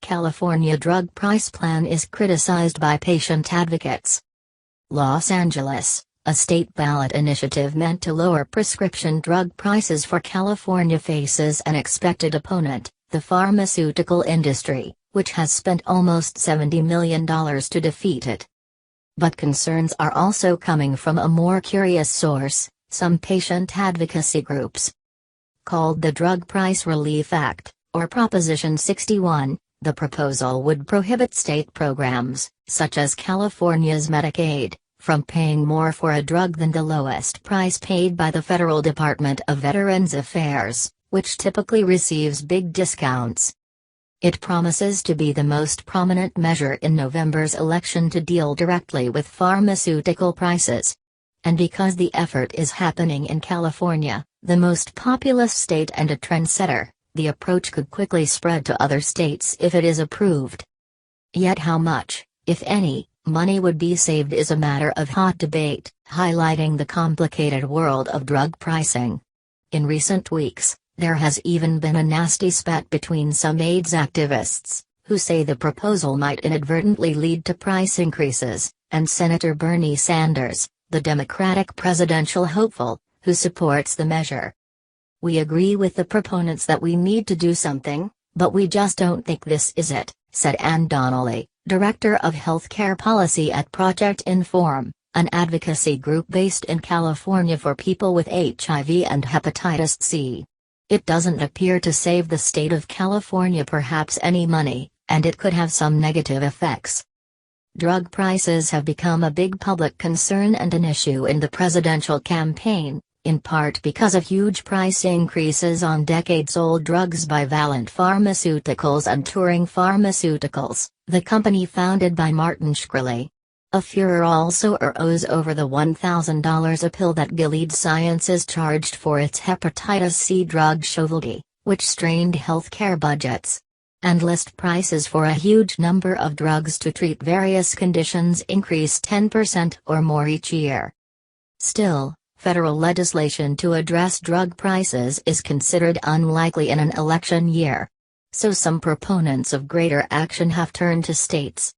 California drug price plan is criticized by patient advocates. Los Angeles, a state ballot initiative meant to lower prescription drug prices for California faces an expected opponent, the pharmaceutical industry, which has spent almost $70 million to defeat it. But concerns are also coming from a more curious source, some patient advocacy groups. Called the Drug Price Relief Act, or Proposition 61, the proposal would prohibit state programs, such as California's Medicaid, from paying more for a drug than the lowest price paid by the Federal Department of Veterans Affairs, which typically receives big discounts. It promises to be the most prominent measure in November's election to deal directly with pharmaceutical prices. And because the effort is happening in California, the most populous state and a trendsetter, the approach could quickly spread to other states if it is approved. Yet how much, if any, money would be saved is a matter of hot debate, highlighting the complicated world of drug pricing. In recent weeks, there has even been a nasty spat between some AIDS activists, who say the proposal might inadvertently lead to price increases, and Senator Bernie Sanders, the Democratic presidential hopeful, who supports the measure. "We agree with the proponents that we need to do something, but we just don't think this is it," said Ann Donnelly, Director of Healthcare Policy at Project Inform, an advocacy group based in California for people with HIV and hepatitis C. "It doesn't appear to save the state of California perhaps any money, and it could have some negative effects." Drug prices have become a big public concern and an issue in the presidential campaign, in part because of huge price increases on decades-old drugs by Valeant Pharmaceuticals and Turing Pharmaceuticals, the company founded by Martin Shkreli. A furor also arose over the $1,000 a pill that Gilead Sciences charged for its hepatitis C drug Sovaldi, which strained healthcare budgets. And list prices for a huge number of drugs to treat various conditions increase 10% or more each year. Still, federal legislation to address drug prices is considered unlikely in an election year. So some proponents of greater action have turned to states